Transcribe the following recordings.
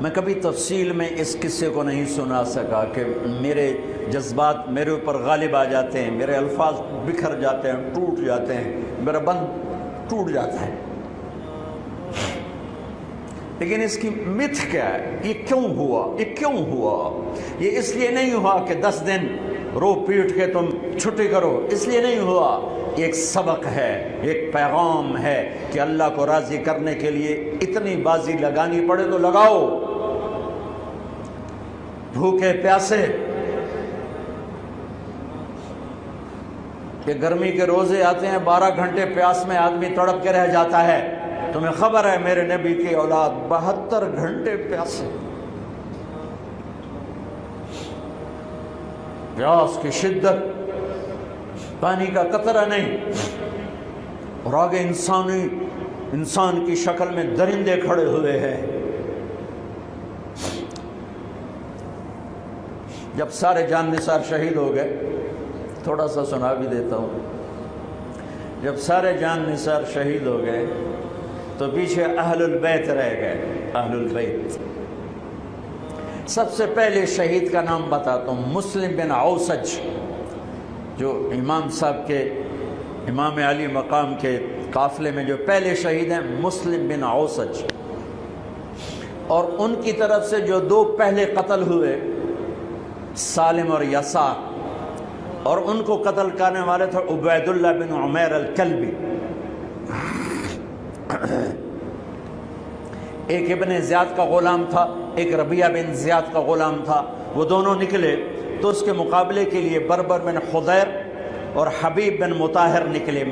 میں کبھی تفصیل میں اس قصے کو نہیں سنا سکا کہ میرے جذبات میرے اوپر غالب آ جاتے ہیں، میرے الفاظ بکھر جاتے ہیں، ٹوٹ جاتے ہیں، میرا بند ٹوٹ جاتا ہے۔ لیکن اس کی متھ کیا ہے؟ یہ کیوں ہوا؟ یہ کیوں ہوا؟ یہ اس لیے نہیں ہوا کہ 10 دن رو پیٹ کے تم چھٹی کرو، اس لیے نہیں ہوا۔ ایک سبق ہے، ایک پیغام ہے کہ اللہ کو راضی کرنے کے لیے اتنی بازی لگانی پڑے تو لگاؤ۔ بھوکے پیاسے، کہ گرمی کے روزے آتے ہیں 12 گھنٹے پیاس میں آدمی تڑپ کے رہ جاتا ہے۔ تمہیں خبر ہے میرے نبی کی اولاد 72 گھنٹے پیاسے، پیاس کی شدت، پانی کا قطرہ نہیں، اور آگے انسان کی شکل میں درندے کھڑے ہوئے ہیں۔ جب سارے جان نثار شہید ہو گئے، تھوڑا سا سنا بھی دیتا ہوں، جب سارے جان نثار شہید ہو گئے تو پیچھے اہل البیت رہ گئے۔ اہل البیت، سب سے پہلے شہید کا نام بتاتا ہوں، مسلم بن اوسج، جو امام صاحب کے، امام علی مقام کے قافلے میں جو پہلے شہید ہیں، مسلم بن اوسج۔ اور ان کی طرف سے جو 2 پہلے قتل ہوئے، سالم اور یسار، اور ان کو قتل کرنے والے تھے عبید اللہ بن عمیر الکلبی۔ ایک ابن زیاد کا غلام تھا، ایک ربیعہ بن زیاد کا غلام تھا۔ وہ دونوں نکلے تو اس کے مقابلے کے لیے بربر بن خضیر اور حبیب بن مطاہر نکلے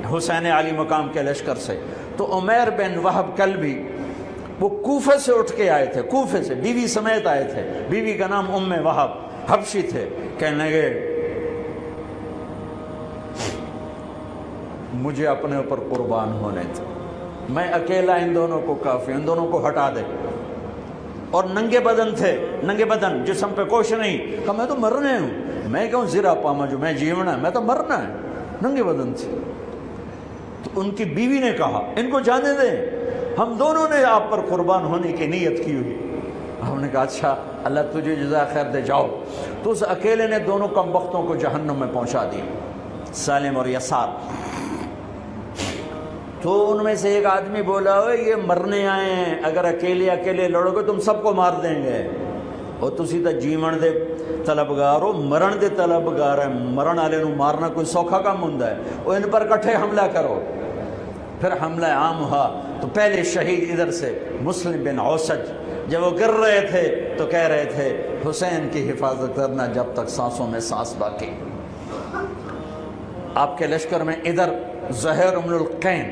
حسین علی مقام کے لشکر سے۔ تو عمیر بن وہب کلبی وہ کوفے سے اٹھ کے آئے تھے، کوفے سے بیوی سمیت آئے تھے، بیوی کا نام ام وہب، حبشی تھے۔ کہنے لگے مجھے اپنے اوپر قربان ہونے تھے، میں اکیلا ان دونوں کو کافی، ان دونوں کو ہٹا دے۔ اور ننگے بدن تھے، ننگے بدن، جسم پہ کچھ نہیں۔ کہا میں تو مرنے ہوں، میں کیوں زیرہ پاما جو میں جیونا ہے، میں تو مرنا ہے۔ ننگے بدن تھے۔ تو ان کی بیوی نے کہا ان کو جانے دیں، ہم دونوں نے آپ پر قربان ہونے کی نیت کی ہوئی۔ ہم نے کہا اچھا اللہ تجھے جزا خیر دے، جاؤ۔ تو اس اکیلے نے دونوں کمبختوں کو جہنم میں پہنچا دیا، سالم اور یسار۔ تو ان میں سے ایک آدمی بولا یہ مرنے آئے ہیں، اگر اکیلے لڑو گے تم سب کو مار دیں گے، اور تسی تو جیون دے طلبگار ہو، مرن دے طلبگار ہے، مرن والے نو مارنا کوئی سوکھا کام ہوندا ہے، وہ ان پر کٹھے حملہ کرو۔ پھر حملہ عام ہوا تو پہلے شہید ادھر سے مسلم بن اوسج، جب وہ گر رہے تھے تو کہہ رہے تھے حسین کی حفاظت کرنا جب تک سانسوں میں سانس باقی۔ آپ کے لشکر میں ادھر زہیر بن القین،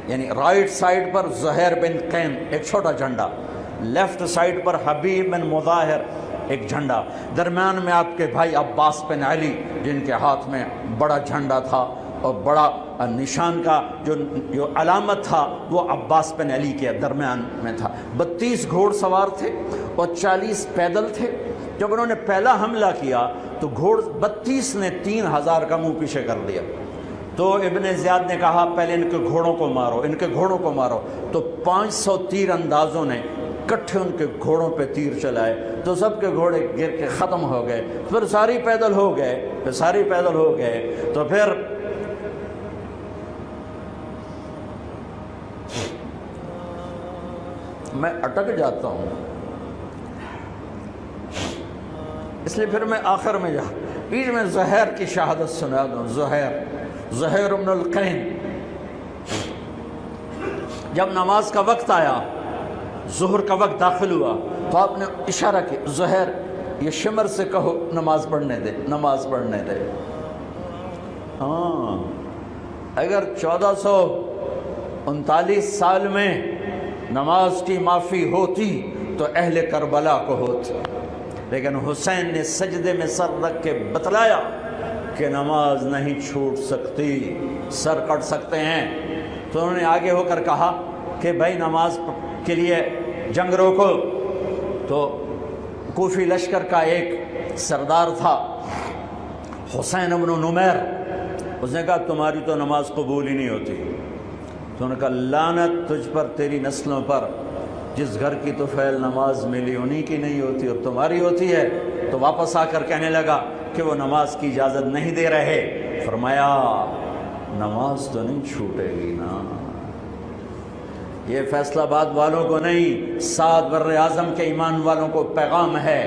یعنی رائٹ سائڈ پر زہیر بن قین ایک چھوٹا جھنڈا، لیفٹ سائڈ پر حبیب بن مظاہر ایک جھنڈا، درمیان میں آپ کے بھائی عباس بن علی جن کے ہاتھ میں بڑا جھنڈا تھا، اور بڑا نشان کا جو علامت تھا وہ عباس بن علی کے درمیان میں تھا۔ 32 گھوڑ سوار تھے اور 40 پیدل تھے۔ جب انہوں نے پہلا حملہ کیا تو 32 نے 3000 کا منہ پیچھے کر دیا۔ تو ابن زیاد نے کہا پہلے ان کے گھوڑوں کو مارو، ان کے گھوڑوں کو مارو۔ تو 500 تیر اندازوں نے کٹھے ان کے گھوڑوں پہ تیر چلائے تو سب کے گھوڑے گر کے ختم ہو گئے۔ پھر ساری پیدل ہو گئے، تو پھر میں اٹک جاتا ہوں، اس لیے پھر میں آخر میں بیچ میں زہیر کی شہادت سنا دوں۔ زہیر بن القین، جب نماز کا وقت آیا، ظہر کا وقت داخل ہوا تو آپ نے اشارہ کیا زہیر یہ شمر سے کہو نماز پڑھنے دے۔ ہاں، اگر 1439 سال میں نماز کی معافی ہوتی تو اہل کربلا کو ہوتی، لیکن حسین نے سجدے میں سر رکھ کے بتلایا کہ نماز نہیں چھوٹ سکتی، سر کٹ سکتے ہیں۔ تو انہوں نے آگے ہو کر کہا کہ بھائی نماز کے لیے جنگ روکو۔ تو کوفی لشکر کا ایک سردار تھا حسین بن نمیر، اس نے کہا تمہاری تو نماز قبول ہی نہیں ہوتی۔ تو انہوں نے کہا لعنت تجھ پر، تیری نسلوں پر، جس گھر کی تو فعل نماز ملی انہی کی نہیں ہوتی اور تمہاری ہوتی ہے. تو واپس آ کر کہنے لگا کہ وہ نماز کی اجازت نہیں دے رہے. فرمایا نماز تو نہیں چھوٹے گی نا. یہ فیصلہ آباد والوں کو نہیں، 7 بر اعظم کے ایمان والوں کو پیغام ہے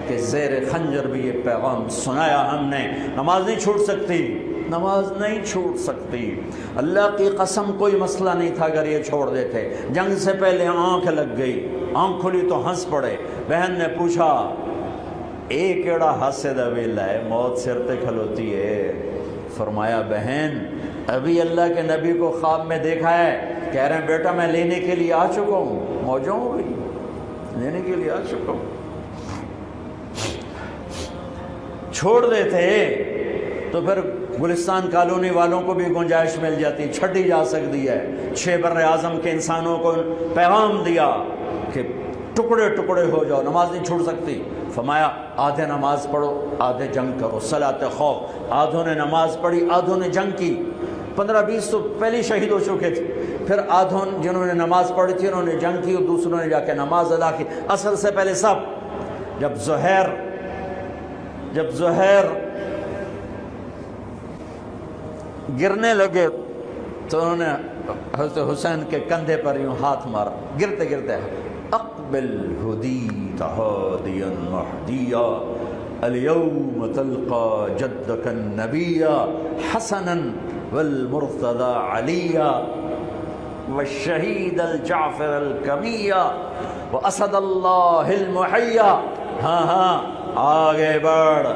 کہ زیر خنجر بھی یہ پیغام سنایا ہم نے. نماز نہیں چھوٹ سکتی، نماز نہیں چھوٹ سکتی. اللہ کی قسم کوئی مسئلہ نہیں تھا اگر یہ چھوڑ دیتے. جنگ سے پہلے آنکھ لگ گئی، آنکھ کھلی تو ہنس پڑے. بہن نے پوچھا ایک ایڑا ہاسے دا ویلا ہے، موت سر تے کھلوتی ہے. فرمایا بہن ابھی اللہ کے نبی کو خواب میں دیکھا ہے، کہہ رہے ہیں بیٹا میں لینے کے لیے آ چکا ہوں. موجوں ہو گئی، لینے کے لیے آ چکا ہوں. چھوڑ دیتے تو پھر گلستان کالونی والوں کو بھی گنجائش مل جاتی، چھٹی جا سکتی ہے. 6 بر اعظم کے انسانوں کو پیغام دیا کہ ٹکڑے ٹکڑے ہو جاؤ، نماز نہیں چھوڑ سکتی. فرمایا آدھے نماز پڑھو آدھے جنگ کرو، صلاۃ خوف. آدھوں نے نماز پڑھی آدھوں نے جنگ کی. 15-20 تو پہلے شہید ہو چکے تھے. پھر آدھوں جنہوں نے نماز پڑھی تھی انہوں نے جنگ کی اور دوسروں نے جا کے نماز ادا کی. اثر سے پہلے سب. جب زہیر گرنے لگے تو انہوں نے حضرت حسین کے کندھے پر یوں ہاتھ مارا. گرتے گرتے اقبل ہدیت ہادیا مہدیا اليوم تلقى جدك النبي حسنا والمرتضى عليا والشهيد الجعفر الكمية وأسد الله المحيا. ہاں آگے بڑھ،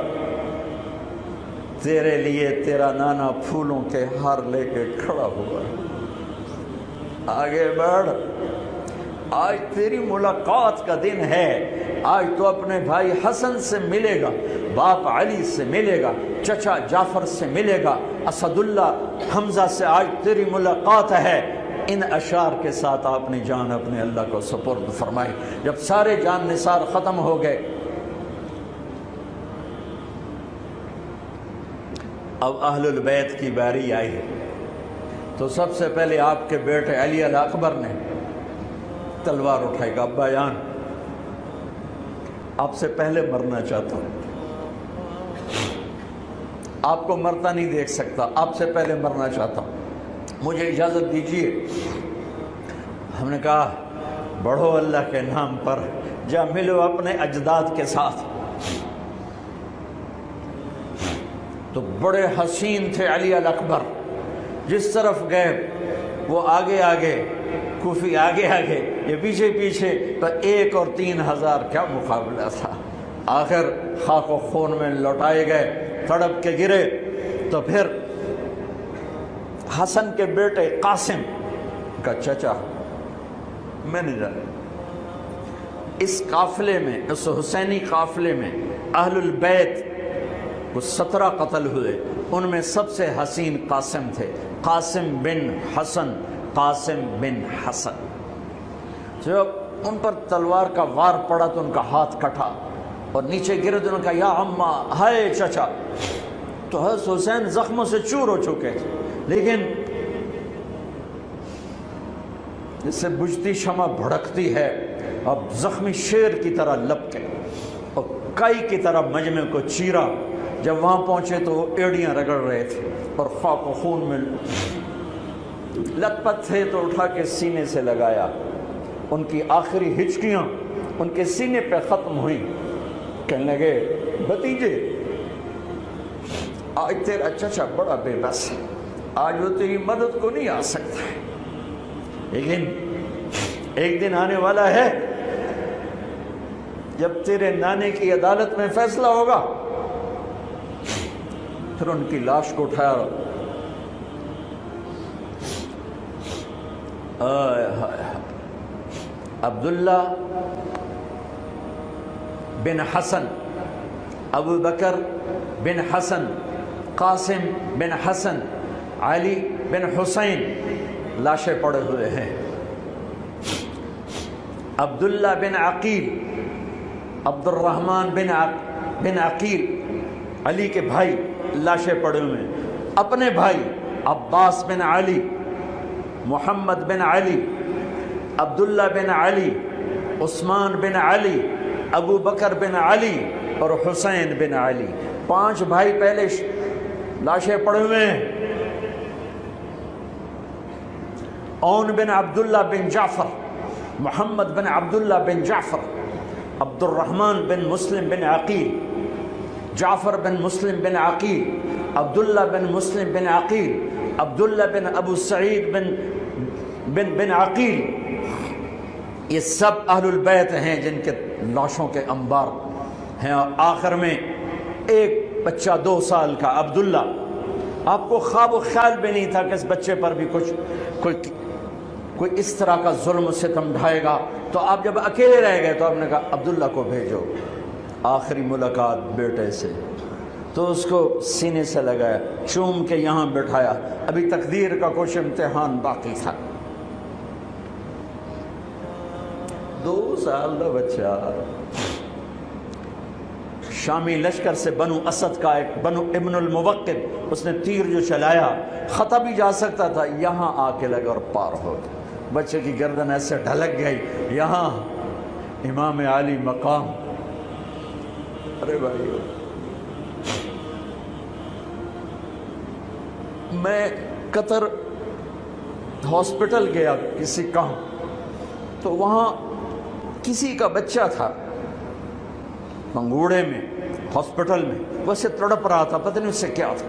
تیرے لیے تیرا نانا پھولوں کے ہار لے کے کھڑا ہوا. آگے بڑھ، آج تیری ملاقات کا دن ہے. آج تو اپنے بھائی حسن سے ملے گا، باپ علی سے ملے گا، چچا جعفر سے ملے گا، اسد اللہ حمزہ سے آج تیری ملاقات ہے. ان اشعار کے ساتھ آپ نے جان اپنے اللہ کو سپرد فرمائی. جب سارے جان نثار ختم ہو گئے اب اہل البیت کی باری آئی تو سب سے پہلے آپ کے بیٹے علی الاکبر نے تلوار اٹھائی. گا ابا جان آپ سے پہلے مرنا چاہتا ہوں، آپ کو مرتا نہیں دیکھ سکتا، آپ سے پہلے مرنا چاہتا ہوں، مجھے اجازت دیجیے. ہم نے کہا بڑھو اللہ کے نام پر، جا ملو اپنے اجداد کے ساتھ. تو بڑے حسین تھے علی الاکبر، جس طرف گئے وہ آگے آگے، کوفی آگے آگے، یہ پیچھے پیچھے. تو 1 اور 3,000 کیا مقابلہ تھا. آخر خاک و خون میں لوٹائے گئے، تڑپ کے گرے. تو پھر حسن کے بیٹے قاسم کا چچا میں نے جانا اس قافلے میں، اس حسینی قافلے میں اہل البیت وہ 17 قتل ہوئے. ان میں سب سے حسین قاسم تھے، قاسم بن حسن. قاسم بن حسن جب ان پر تلوار کا وار پڑا تو ان کا ہاتھ کٹا اور نیچے گرے تو انہوں نے کہا یا اماں، ہائے چچا. تو حضرت حسین زخموں سے چور ہو چکے تھے، لیکن جس سے بجھتی شمع بھڑکتی ہے اب زخمی شیر کی طرح لپٹے اور کائی کی طرح مجمع کو چیرا. جب وہاں پہنچے تو وہ ایڑیاں رگڑ رہے تھے اور خاک و خون میں لت پت تھے. تو اٹھا کے سینے سے لگایا، ان کی آخری ہچکیاں ان کے سینے پہ ختم ہوئیں. کہنے لگے بھتیجے آج تیرا چچا بڑا بے بس ہے، آج وہ تیری مدد کو نہیں آ سکتا ہے، لیکن ایک دن آنے والا ہے جب تیرے نانے کی عدالت میں فیصلہ ہوگا. پھر ان کی لاش کو اٹھایا. عبداللہ بن حسن، ابو بکر بن حسن، قاسم بن حسن، علی بن حسین لاشیں پڑے ہوئے ہیں. عبداللہ بن عقیل، عبد الرحمن بن عقیل علی کے بھائی لاشیں پڑے ہوئے ہیں. اپنے بھائی عباس بن علی، محمد بن علی، عبداللہ بن علی، عثمان بن علی، ابو بکر بن علی اور حسین بن علی، 5 بھائی پہلے لاشیں پڑے ہوئے ہیں۔ اون بن عبداللہ بن جعفر، محمد بن عبداللہ بن جعفر، عبد الرحمن بن مسلم بن عقیل، جعفر بن مسلم بن عقیل، عبداللہ بن مسلم بن عقیل، عبداللہ بن ابو سعید بن عقیل، یہ سب اہل البیت ہیں جن کے لاشوں کے انبار ہیں۔ اور آخر میں ایک بچہ 2 سال کا عبداللہ، آپ کو خواب و خیال بھی نہیں تھا کہ اس بچے پر بھی کوئی اس طرح کا ظلم و ستم ڈھائے گا، تو آپ جب اکیلے رہ گئے تو آپ نے کہا عبداللہ کو بھیجو۔ آخری ملاقات بیٹے سے، تو اس کو سینے سے لگایا، چوم کے یہاں بٹھایا، ابھی تقدیر کا کچھ امتحان باقی تھا۔ 2 سال کا بچہ، شامی لشکر سے بنو اسد کا ایک بنو ابن الموقد، اس نے تیر جو چلایا، خطا بھی جا سکتا تھا، یہاں آ کے لگا اور پار ہو گیا۔ بچے کی گردن ایسے ڈھلک گئی، یہاں امام علی مقام۔ ارے بھائیو، میں قطر ہاسپٹل گیا کسی کام، تو وہاں کسی کا بچہ تھا منگوڑے میں، ہاسپٹل میں، وہ اسے تڑپ رہا تھا، پتہ نہیں اس سے کیا تھا،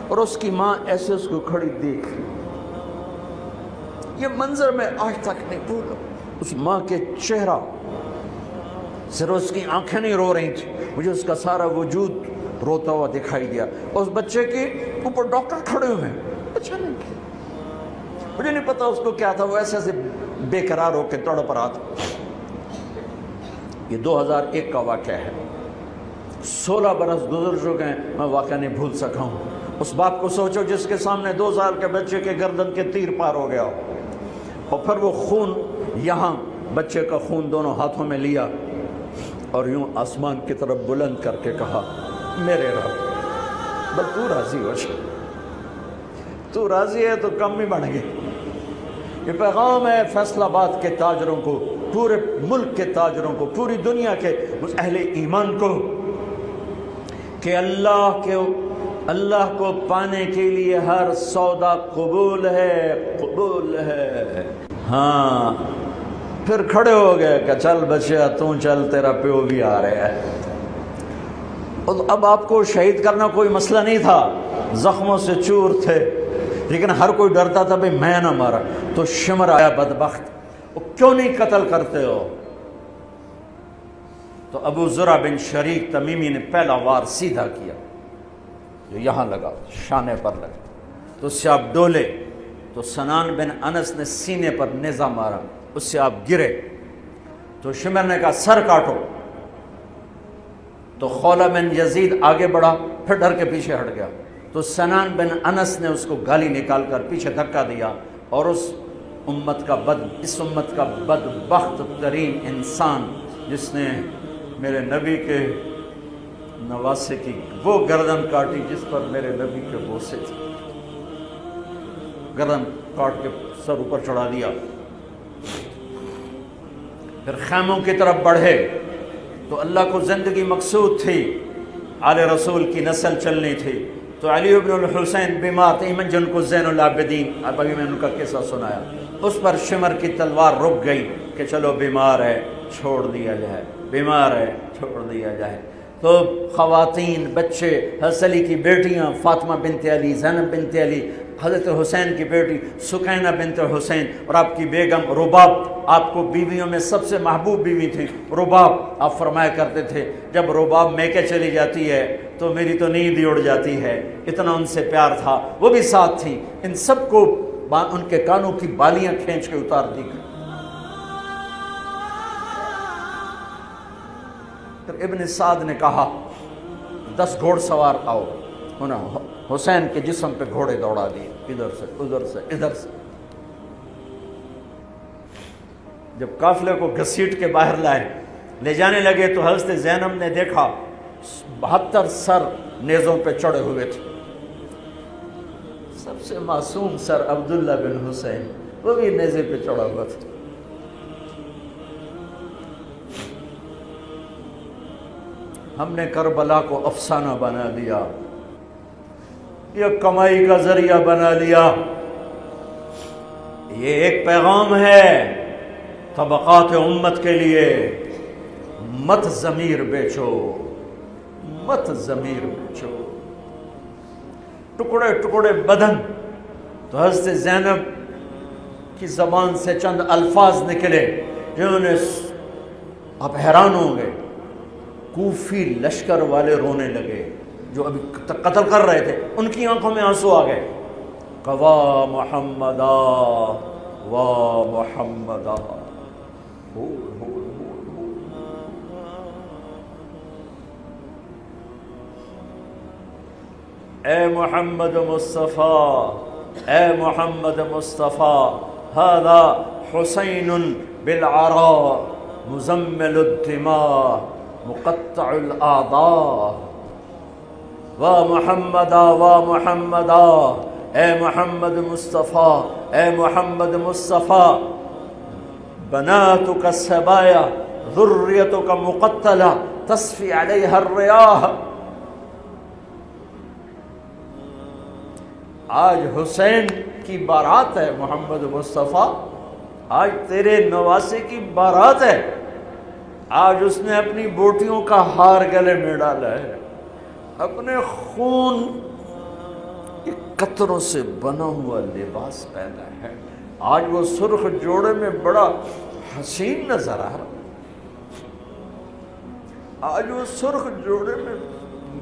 اور اس کی ماں ایسے اس کو کھڑی دیکھ رہی۔ یہ منظر میں آج تک نہیں بھولا، اس ماں کے چہرہ، صرف اس کی آنکھیں نہیں رو رہی تھی، مجھے اس کا سارا وجود روتا ہوا دکھائی دیا۔ اس بچے کے اوپر ڈاکٹر کھڑے ہوئے ہیں، اچھا نہیں کیا، مجھے نہیں پتا اس کو کیا تھا، وہ ایسے بے قرار ہو کے تڑپ رہا تھا۔ یہ 2001 کا واقعہ ہے، 16 برس گزر چکے ہیں، میں واقعہ نہیں بھول سکا ہوں۔ اس باپ کو سوچو جس کے سامنے 2 سال کے بچے کے گردن کے تیر پار ہو گیا ہو، اور پھر وہ خون، یہاں بچے کا خون دونوں ہاتھوں میں لیا اور یوں آسمان کی طرف بلند کر کے کہا، میرے رب، بس تو راضی ہو جا، تو راضی ہے تو کم ہی بڑھ گئے۔ یہ پیغام ہے فیصل آباد کے تاجروں کو، پورے ملک کے تاجروں کو، پوری دنیا کے اہل ایمان کو، کہ اللہ کو پانے کے لیے ہر سودا قبول ہے، قبول ہے۔ ہاں، پھر کھڑے ہو گئے کہ چل بچیا تو چل، تیرا پیو بھی آ رہا ہے۔ اب آپ کو شہید کرنا کوئی مسئلہ نہیں تھا، زخموں سے چور تھے، لیکن ہر کوئی ڈرتا تھا بھئی میں نہ مارا، تو شمر آیا بدبخت، کیوں نہیں قتل کرتے ہو؟ تو ابو زرع بن شریک تمیمی نے پہلا وار سیدھا کیا، جو یہاں لگا، شانے پر لگا، تو اس سے آپ ڈولے، تو سنان بن انس نے سینے پر نیزہ مارا، اس سے آپ گرے، تو شمر نے کہا سر کاٹو، تو خولہ بن یزید آگے بڑھا، پھر ڈر کے پیچھے ہٹ گیا، تو سنان بن انس نے اس کو گالی نکال کر پیچھے دھکا دیا، اور اس امت کا بدبخت ترین انسان جس نے میرے نبی کے نواسے کی وہ گردن کاٹی جس پر میرے نبی کے بوسے تھے، گردن کاٹ کے سر اوپر چڑھا دیا۔ پھر خیموں کی طرف بڑھے، تو اللہ کو زندگی مقصود تھی، آل رسول کی نسل چلنی تھی، تو علی بن الحسین بیمار تھے، ایمن جن کو زین العابدین، اب ابھی میں ان کا قصہ سنایا، اس پر شمر کی تلوار رک گئی کہ چلو بیمار ہے چھوڑ دیا جائے، بیمار ہے چھوڑ دیا جائے۔ تو خواتین، بچے، حضرت علی کی بیٹیاں فاطمہ بنت علی، زینب بنت علی، حضرت حسین کی بیٹی سکینہ بنت حسین، اور آپ کی بیگم رباب، آپ کو بیویوں میں سب سے محبوب بیوی تھی رباب۔ آپ فرمایا کرتے تھے جب رباب میکے چلی جاتی ہے تو میری تو نیند ہی اڑ جاتی ہے، اتنا ان سے پیار تھا، وہ بھی ساتھ تھی۔ ان سب کو ان کے کانوں کی بالیاں کھینچ کے اتار دی گئی۔ پھر ابن سعد نے کہا 10 گھوڑ سوار آؤ، انہوں حسین کے جسم پہ گھوڑے دوڑا دیے، ادھر سے ادھر سے ادھر سے۔ جب قافلے کو گھسیٹ کے باہر لائے، لے جانے لگے، تو حضرت زینب نے دیکھا 72 سر نیزوں پہ چڑھے ہوئے تھے، سب سے معصوم سر عبداللہ بن حسین، وہ بھی نیزے پہ چڑھا ہوا تھا۔ ہم نے کربلا کو افسانہ بنا دیا، یہ کمائی کا ذریعہ بنا لیا۔ یہ ایک پیغام ہے طبقات امت کے لیے، مت ضمیر بیچو، مت ضمیر بیچو۔ ٹکڑے ٹکڑے بدن، تو حضرت زینب کی زبان سے چند الفاظ نکلے جنہوں نے، آپ حیران ہوں گے، کوفی لشکر والے رونے لگے جو ابھی قتل کر رہے تھے، ان کی آنکھوں میں آنسو آ گئے۔ قوا محمدا وا محمدا، اے محمد مصطفیٰ، اے محمد مصطفیٰ، هذا حسین بالعراء مزمل الدماء مقطع الاعضاء، وا محمدا وا محمدا، اے محمد مصطفیٰ، اے محمد مصطفیٰ، بناتک السبایا ذریتک مقتلہ تصفی علیہا الریاح۔ آج حسین کی بارات ہے محمد مصطفیٰ، آج تیرے نواسے کی بارات ہے، آج اس نے اپنی بوٹیوں کا ہار گلے میں ڈالا ہے، اپنے خون کے قطروں سے بنا ہوا لباس پہنا ہے، آج وہ سرخ جوڑے میں بڑا حسین نظر آ رہا، آج وہ سرخ جوڑے میں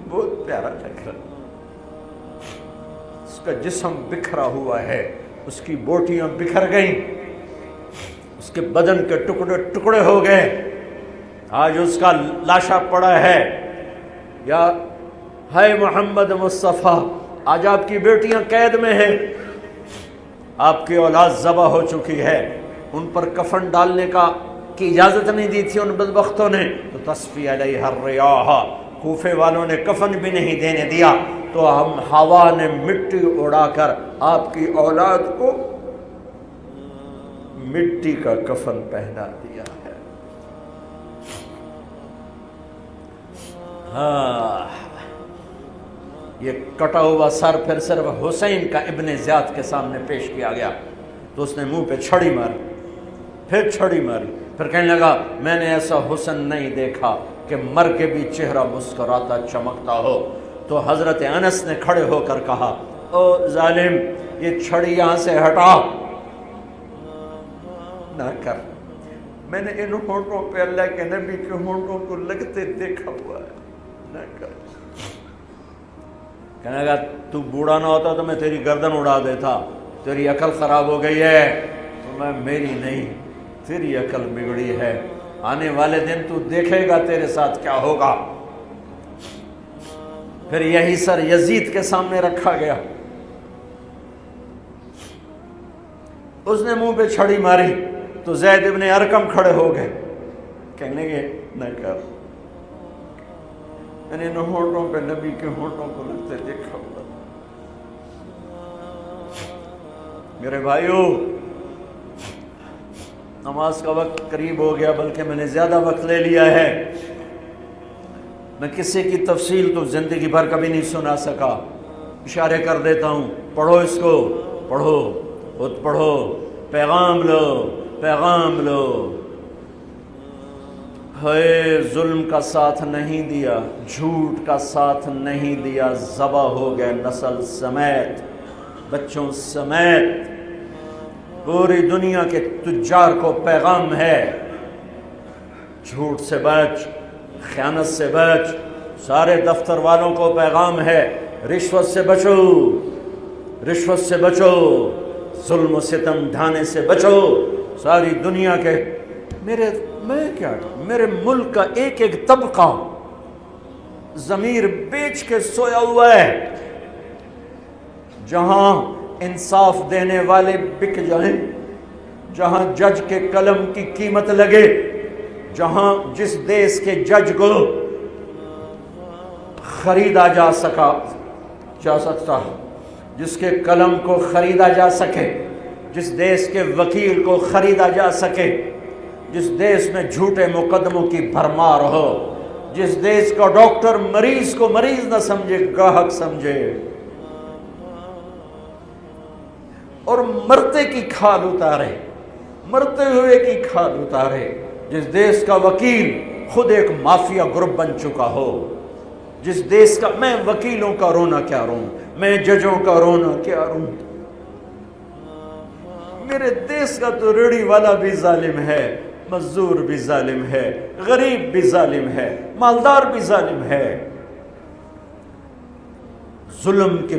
بہت پیارا لگ رہا، اس کا جسم بکھرا ہوا ہے، اس کی بوٹیاں بکھر گئیں، اس کے بدن کے ٹکڑے ٹکڑے ہو گئے، آج اس کا لاشا پڑا ہے۔ یا ہے محمد مصطفیٰ، آج آپ کی بیٹیاں قید میں ہیں، آپ کی اولاد ذبح ہو چکی ہے، ان پر کفن ڈالنے کی اجازت نہیں دی تھی ان بدبختوں نے، تو تصفی علیہ الریاح، کوفے والوں نے کفن بھی نہیں دینے دیا، تو ہم ہوا نے مٹی اڑا کر آپ کی اولاد کو مٹی کا کفن پہنا دیا ہے۔ ہاں، یہ کٹا ہوا سر پھر صرف حسین کا ابن زیاد کے سامنے پیش کیا گیا، تو اس نے منہ پہ چھڑی ماری، پھر چھڑی ماری، پھر کہنے لگا میں نے ایسا حسن نہیں دیکھا کہ مر کے بھی چہرہ مسکراتا چمکتا ہو۔ تو حضرت انس نے کھڑے ہو کر کہا او ظالم، یہ چھڑی یہاں سے ہٹا، نہ کر، میں نے ان ہونٹوں پہ اللہ کے نبی کے ہونٹوں کو لگتے دیکھا ہوا ہے، نہ کر۔ کہنے لگا تو بوڑھا نہ ہوتا تو میں تیری گردن اڑا دیتا، تیری عقل خراب ہو گئی ہے، تو میں میری نہیں، تیری عقل بگڑی ہے، آنے والے دن تو دیکھے گا تیرے ساتھ کیا ہوگا۔ پھر یہی سر یزید کے سامنے رکھا گیا، اس نے منہ پہ چھڑی ماری، تو زید ابن ارقم کھڑے ہو گئے، کہنے لگے نہ کر، میں نے ان ہونٹوں پہ نبی کے ہونٹوں کو لگتے دیکھا ہوا۔ میرے بھائیو، نماز کا وقت قریب ہو گیا، بلکہ میں نے زیادہ وقت لے لیا ہے، میں کسی کی تفصیل تو زندگی بھر کبھی نہیں سنا سکا، اشارے کر دیتا ہوں، پڑھو اس کو، پڑھو، خود پڑھو، پیغام لو، پیغام لو۔ ہے ظلم کا ساتھ نہیں دیا، جھوٹ کا ساتھ نہیں دیا، ذبح ہو گئے نسل سمیت، بچوں سمیت، پوری دنیا کے تجار کو پیغام ہے، جھوٹ سے بچ، خیانت سے بچ، سارے دفتر والوں کو پیغام ہے، رشوت سے بچو، رشوت سے بچو، ظلم و ستم ڈھانے سے بچو، ساری دنیا کے، میرے ملک کا ایک ایک طبقہ ضمیر بیچ کے سویا ہوا ہے، جہاں انصاف دینے والے بک جائیں، جہاں جج کے قلم کی قیمت لگے، جہاں جس دیش کے جج کو خریدا جا سکتا، جس کے قلم کو خریدا جا سکے، جس دیش کے وکیل کو خریدا جا سکے، جس دیش میں جھوٹے مقدموں کی بھرمار ہو، جس دیش کا ڈاکٹر مریض کو مریض نہ سمجھے گاہک سمجھے اور مرتے کی کھال اتارے، مرتے ہوئے کی کھال اتارے، جس دیش کا وکیل خود ایک مافیا گروپ بن چکا ہو، جس دیش کا، میں وکیلوں کا رونا کیا روں، میں ججوں کا رونا کیا روں، میرے دیش کا تو ریڑھی والا بھی ظالم ہے، مزدور بھی ظالم ہے، غریب بھی ظالم ہے، مالدار بھی ظالم ہے، ظلم کے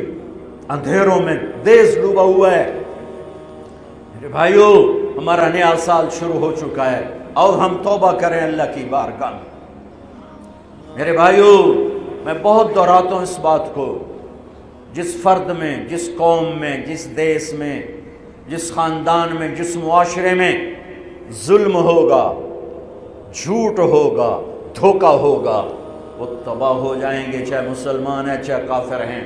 اندھیروں میں دیش ڈوبا ہوا ہے۔ میرے بھائیو، ہمارا نیا سال شروع ہو چکا ہے، اور ہم توبہ کریں اللہ کی بارگاہ میں۔ میرے بھائیو، میں بہت دہراتا ہوں اس بات کو، جس فرد میں، جس قوم میں، جس دیش میں، جس خاندان میں، جس معاشرے میں ظلم ہوگا، جھوٹ ہوگا، دھوکہ ہوگا، وہ تباہ ہو جائیں گے، چاہے مسلمان ہیں چاہے کافر ہیں۔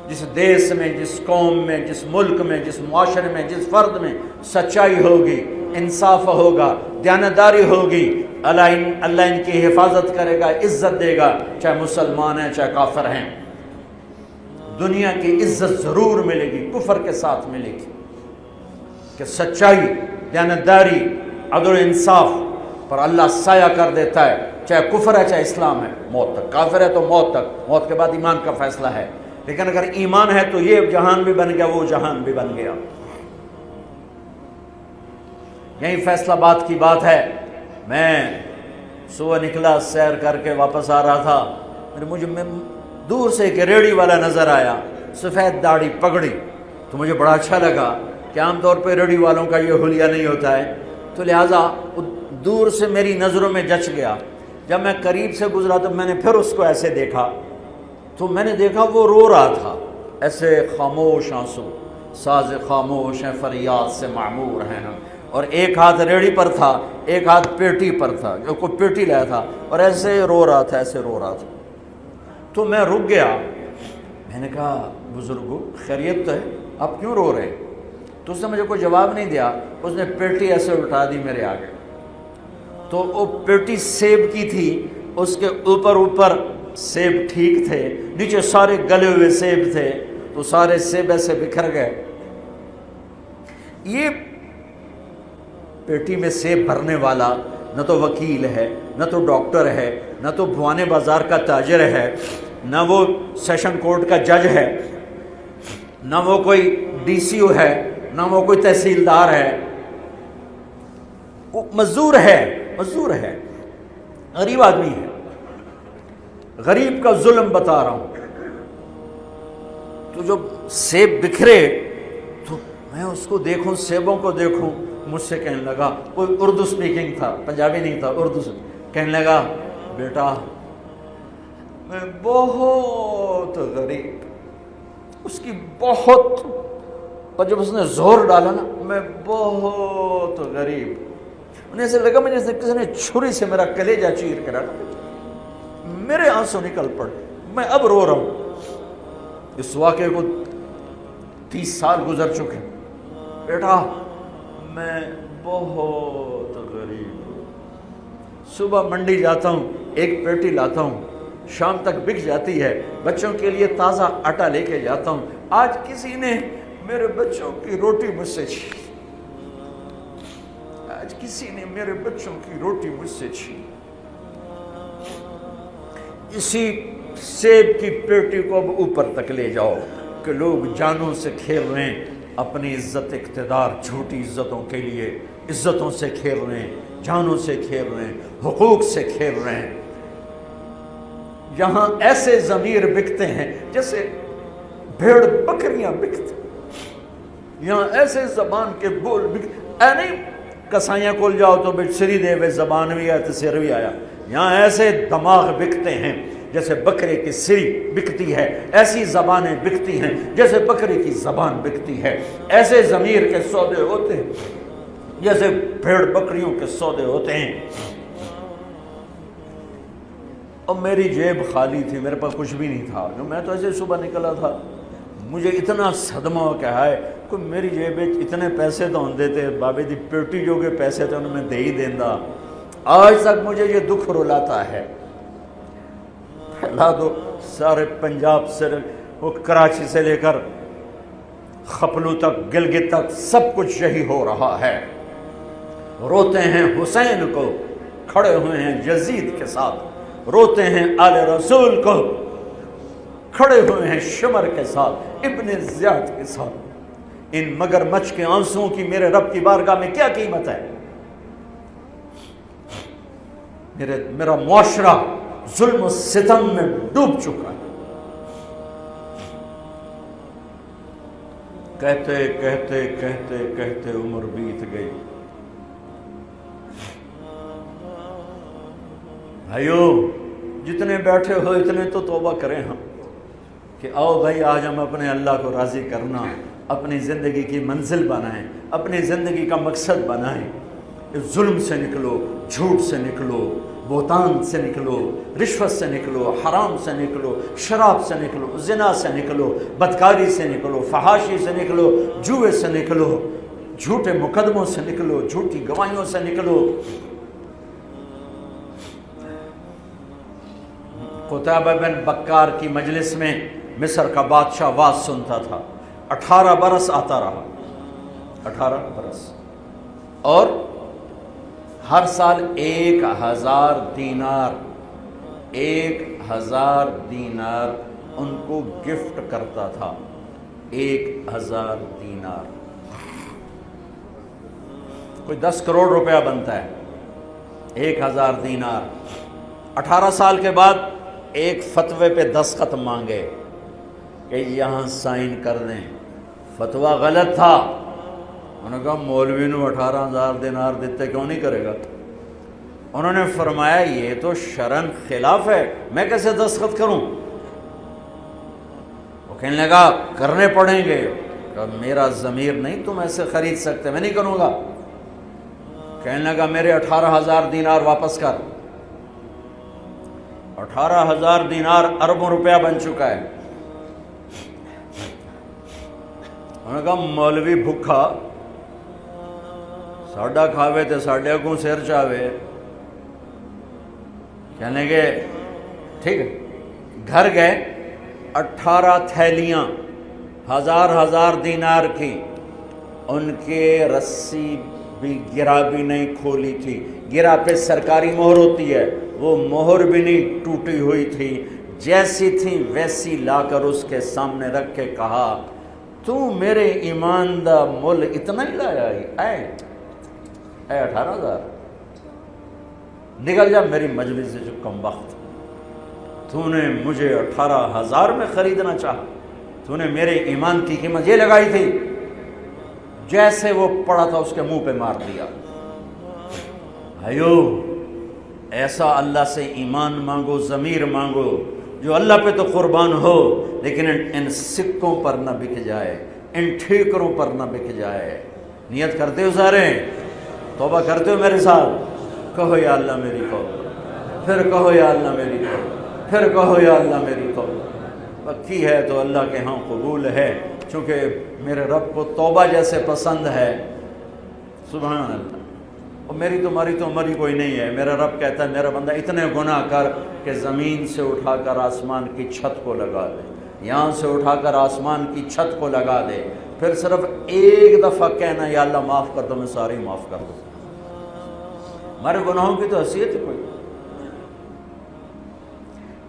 جس دیش میں، جس قوم میں، جس ملک میں، جس معاشرے میں، جس فرد میں سچائی ہوگی، انصاف ہوگا، دیانتداری ہوگی، اللہ ان کی حفاظت کرے گا، عزت دے گا، چاہے مسلمان ہیں چاہے کافر ہیں۔ دنیا کی عزت ضرور ملے گی، کفر کے ساتھ ملے گی، کہ سچائی، دیانتداری، عدل و انصاف پر اللہ سایہ کر دیتا ہے، چاہے کفر ہے چاہے اسلام ہے، موت تک۔ کافر ہے تو موت تک، موت کے بعد ایمان کا فیصلہ ہے، لیکن اگر ایمان ہے تو یہ جہان بھی بن گیا، وہ جہان بھی بن گیا۔ یہی فیصلہ بات کی بات ہے۔ میں صبح نکلا، سیر کر کے واپس آ رہا تھا، مجھے دور سے ایک ریڑھی والا نظر آیا، سفید داڑھی، پگڑی، تو مجھے بڑا اچھا لگا کہ عام طور پہ ریڑھی والوں کا یہ حلیہ نہیں ہوتا ہے، تو لہٰذا دور سے میری نظروں میں جچ گیا۔ جب میں قریب سے گزرا تو میں نے پھر اس کو ایسے دیکھا، تو میں نے دیکھا وہ رو رہا تھا، ایسے خاموش آنسو، ساز خاموش ہیں فریاد سے معمور ہیں ہم، اور ایک ہاتھ ریڑھی پر تھا، ایک ہاتھ پیٹی پر تھا، جو کوئی پیٹی لایا تھا، اور ایسے رو رہا تھا، ایسے رو رہا تھا۔ تو میں رک گیا، میں نے کہا بزرگو خیریت تو ہے، آپ کیوں رو رہے ہیں؟ تو اس نے مجھے کوئی جواب نہیں دیا، اس نے پیٹی ایسے اٹھا دی میرے آگے، تو وہ پیٹی سیب کی تھی، اس کے اوپر سیب ٹھیک تھے، نیچے سارے گلے ہوئے سیب تھے، تو سارے سیب ایسے بکھر گئے۔ یہ پیٹی میں سیب بھرنے والا نہ تو وکیل ہے، نہ تو ڈاکٹر ہے، نہ تو بھوانے بازار کا تاجر ہے، نہ وہ سیشن کورٹ کا جج ہے، نہ وہ کوئی ڈی سی او ہے، نہ وہ کوئی تحصیلدار ہے، وہ مزدور ہے، غریب آدمی ہے۔ غریب کا ظلم بتا رہا ہوں۔ تو جب سیب بکھرے تو میں اس کو دیکھوں، سیبوں کو دیکھوں، مجھ سے کہنے لگا، کوئی اردو سپیکنگ تھا، پنجابی نہیں تھا، اردو سے کہنے لگا، بیٹا میں بہت غریب، اس کی بہت، اور جب اس نے زور ڈالا نا، میں بہت غریب، انہیں ایسے لگا مجھے کسی نے چھری سے میرا کلیجہ چیر کے رکھا، میرے آنسو نکل پڑے، میں اب رو رہا ہوں۔ اس واقعے کو 30 سال گزر چکے۔ بیٹا میں بہت غریب ہوں، صبح منڈی جاتا ہوں، ایک پیٹی لاتا ہوں، شام تک بک جاتی ہے، بچوں کے لیے تازہ آٹا لے کے جاتا ہوں، آج کسی نے میرے بچوں کی روٹی مجھ سے چھین، آج کسی نے میرے بچوں کی روٹی مجھ سے چھین۔ اسی سیب کی پیٹی کو اب اوپر تک لے جاؤ کہ لوگ جانوں سے کھیل رہے ہیں، اپنی عزت، اقتدار، جھوٹی عزتوں کے لیے عزتوں سے کھیل رہے ہیں، جانوں سے کھیل رہے ہیں، حقوق سے کھیل رہے ہیں۔ یہاں ایسے ضمیر بکتے ہیں جیسے بھیڑ بکریاں بکتے، یہاں ایسے زبان کے بول بکتے، اے نہیں کسائیاں کول جاؤ تو بچ سری دے وے زبان بھی آیا تو سر بھی آیا، یہاں ایسے دماغ بکتے ہیں جیسے بکرے کی سری بکتی ہے، ایسی زبانیں بکتی ہیں جیسے بکرے کی زبان بکتی ہے، ایسے ضمیر کے سودے ہوتے ہیں جیسے بھیڑ بکریوں کے سودے ہوتے ہیں۔ اور میری جیب خالی تھی، میرے پاس کچھ بھی نہیں تھا، میں تو ایسے صبح نکلا تھا، مجھے اتنا صدمہ ہو کہ ہائے کوئی میری جیب اتنے پیسے تو ہوں دیتے، بابے دی پیٹی جو کہ پیسے تو انہوں میں دے ہی دیندہ۔ آج تک مجھے یہ دکھ رلاتا ہے لا دو سارے پنجاب سے وہ کراچی سے لے کر خپلو تک گلگت تک سب کچھ یہی ہو رہا ہے. روتے ہیں حسین کو کھڑے ہوئے ہیں یزید کے ساتھ، روتے ہیں آل رسول کو کھڑے ہوئے ہیں شمر کے ساتھ، ابن زیاد کے ساتھ. ان مگرمچھ کے آنسوؤں کی میرے رب کی بارگاہ میں کیا قیمت ہے؟ میرا معاشرہ ظلم و ستم میں ڈوب چکا ہے. کہتے کہتے کہتے کہتے عمر بیت گئی. بھائیو جتنے بیٹھے ہو اتنے تو توبہ کریں ہم کہ آؤ بھائی آج ہم اپنے اللہ کو راضی کرنا اپنی زندگی کی منزل بنائیں، اپنی زندگی کا مقصد بنائیں. ظلم سے نکلو، جھوٹ سے نکلو، بہتان سے نکلو، رشوت سے نکلو، حرام سے نکلو، شراب سے نکلو، زنا سے نکلو، بدکاری سے نکلو، فحاشی سے نکلو، جوئے سے نکلو، جھوٹے مقدموں سے نکلو، جھوٹی گواہیوں سے نکلو. قتیبہ بن بکار کی مجلس میں مصر کا بادشاہ واز سنتا تھا. 18 برس آتا رہا، 18 برس، اور ہر سال 1000 دینار 1000 دینار ان کو گفٹ کرتا تھا. 1000 دینار کوئی 10 کروڑ روپیہ بنتا ہے. 1000 دینار. 18 سال کے بعد ایک فتوے پہ دستخط مانگے کہ یہاں سائن کر دیں. فتویٰ غلط تھا. انہوں نے کہا مولوی نو 18,000 دینار دیتے کیوں نہیں کرے گا؟ انہوں نے فرمایا یہ تو شرعاً خلاف ہے، میں کیسے دستخط کروں؟ وہ کہنے لگا کرنے پڑیں گے. کہا میرا ضمیر نہیں تم ایسے خرید سکتے، میں نہیں کروں گا. کہنے لگا میرے 18,000 دینار واپس کر. 18,000 دینار اربوں روپیہ بن چکا ہے. انہوں نے کہا مولوی بھکھا ساڈا کھاوے تے ساڈے اگوں سر چاوے. کہنے گے ٹھیک ہے. گھر گئے، 18 تھیلیاں 1000 دینار کی. ان کے رسی بھی گرا بھی نہیں کھولی تھی. گرا پہ سرکاری مہر ہوتی ہے، وہ مہر بھی نہیں ٹوٹی ہوئی تھی. جیسی تھی ویسی لا کر اس کے سامنے رکھ کے کہا تو میرے ایمان دا مل اتنا ہی لایا اے 18,000 نکل جا میری مجلس سے جو کم وقت. تو نے مجھے 18,000 میں خریدنا چاہا، تو نے میرے ایمان کی قیمت یہ لگائی تھی. جیسے وہ پڑا تھا اس کے منہ پہ مار دیا. بھائیو ایسا اللہ سے ایمان مانگو، ضمیر مانگو جو اللہ پہ تو قربان ہو لیکن ان سکوں پر نہ بک جائے، ان ٹھیکروں پر نہ بک جائے. نیت کرتے ہو سارے؟ توبہ کرتے ہو میرے ساتھ؟ کہو یا اللہ میری توبہ، پھر کہو یا اللہ میری توبہ، پھر کہو یا اللہ میری توبہ. پکی ہے تو اللہ کے ہاں قبول ہے، چونکہ میرے رب کو توبہ جیسے پسند ہے. سبحان اللہ. اور میری تمہاری تو عمر ہی کوئی نہیں ہے. میرا رب کہتا ہے میرا بندہ اتنے گناہ کر کہ زمین سے اٹھا کر آسمان کی چھت کو لگا دے، یہاں سے اٹھا کر آسمان کی چھت کو لگا دے، پھر صرف ایک دفعہ کہنا یا اللہ معاف کر دو، میں سارے معاف کر دوں. ہمارے گناہوں کی تو حیثیت ہے کوئی.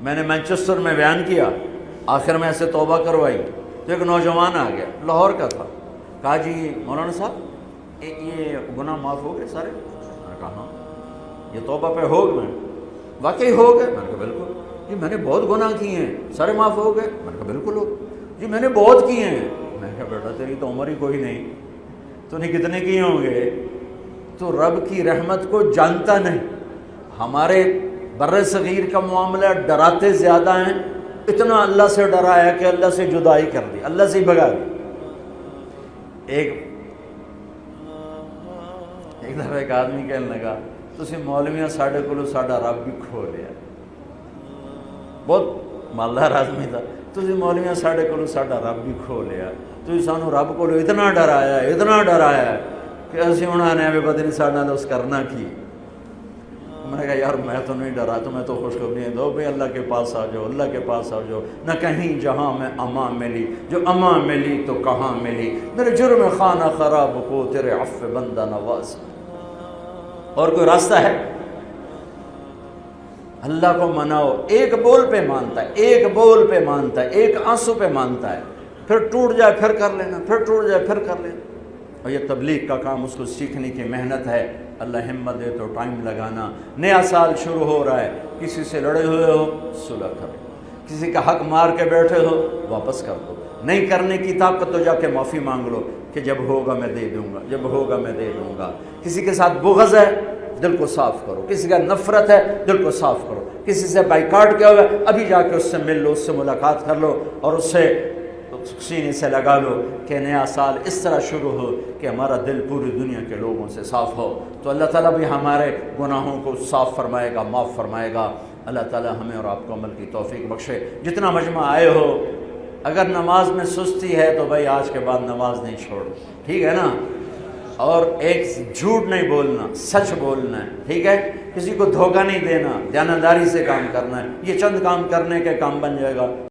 میں نے مانچسٹر میں بیان کیا، آخر میں ایسے توبہ کروائی تو ایک نوجوان آ گیا، لاہور کا تھا. کہا جی مولانا صاحب یہ گناہ معاف ہو گئے سارے؟ میں نے کہا ہاں. یہ توبہ پہ ہو گئے؟ واقعی ہو گئے؟ میں نے کہا بالکل. جی میں نے بہت گناہ کیے ہیں، سارے معاف ہو گئے؟ میں نے کہا بالکل ہو. جی میں نے بہت کیے ہیں. میں نے کہا بیٹا تیری تو عمر ہی کوئی نہیں، تو نے کتنے کیے ہوں گے؟ تو رب کی رحمت کو جانتا نہیں. ہمارے بر صغیر کا معاملہ ڈراتے زیادہ ہیں. اتنا اللہ سے ڈرایا کہ اللہ سے جدائی کر دی، اللہ سے ہی بھگا دی. ایک دفعہ ایک آدمی کہنے لگا تسی مولویاں ساڈے کولو ساڈا رب بھی کھو لیا. بہت مالدار آدمی تھا. تسی مولویاں ساڈے کولو ساڈا رب بھی کھو لیا. تسی سانو رب کولو اتنا ڈرایا کہ اسی انہوں نے بھی پتہ نہیں ساڈے نال اس کرنا کی. میں نے گا یار میں تو نہیں ڈرا، تمہیں تو خوشخبری دو بھائی اللہ کے پاس آ جاؤ، اللہ کے پاس آ جاؤ، نہ کہیں جہاں میں امان ملی، جو امان ملی تو کہاں ملی، میرے جرم خانہ خراب کو تیرے عفو بندہ نواز۔ اور کوئی راستہ ہے؟ اللہ کو مناؤ، ایک بول پہ مانتا ہے، ایک بول پہ مانتا ہے، ایک آنسو پہ مانتا ہے، پھر ٹوٹ جائے پھر کر لینا، پھر ٹوٹ جائے پھر کر لینا۔ اور یہ تبلیغ کا کام، اس کو سیکھنے کی محنت ہے، اللہ ہمت دے تو ٹائم لگانا۔ نیا سال شروع ہو رہا ہے، کسی سے لڑے ہوئے ہو صلح کرو، کسی کا حق مار کے بیٹھے ہو واپس کر دو، نہیں کرنے کی طاقت تو جا کے معافی مانگ لو کہ جب ہوگا میں دے دوں گا، جب ہوگا میں دے دوں گا۔ کسی کے ساتھ بغض ہے دل کو صاف کرو، کسی کا نفرت ہے دل کو صاف کرو، کسی سے بائیکاٹ کیا ہوا ہے ابھی جا کے اس سے مل لو، اس سے ملاقات کر لو، اور اس سے سینے سے لگا لو کہ نیا سال اس طرح شروع ہو کہ ہمارا دل پوری دنیا کے لوگوں سے صاف ہو۔ تو اللہ تعالیٰ بھی ہمارے گناہوں کو صاف فرمائے گا، معاف فرمائے گا۔ اللہ تعالیٰ ہمیں اور آپ کو عمل کی توفیق بخشے۔ جتنا مجمع آئے ہو، اگر نماز میں سستی ہے تو بھائی آج کے بعد نماز نہیں چھوڑ، ٹھیک ہے نا؟ اور ایک جھوٹ نہیں بولنا، سچ بولنا ہے، ٹھیک ہے؟ کسی کو دھوکہ نہیں دینا، دیانتداری سے کام کرنا ہے۔ یہ چند کام کرنے کے کام بن جائے گا۔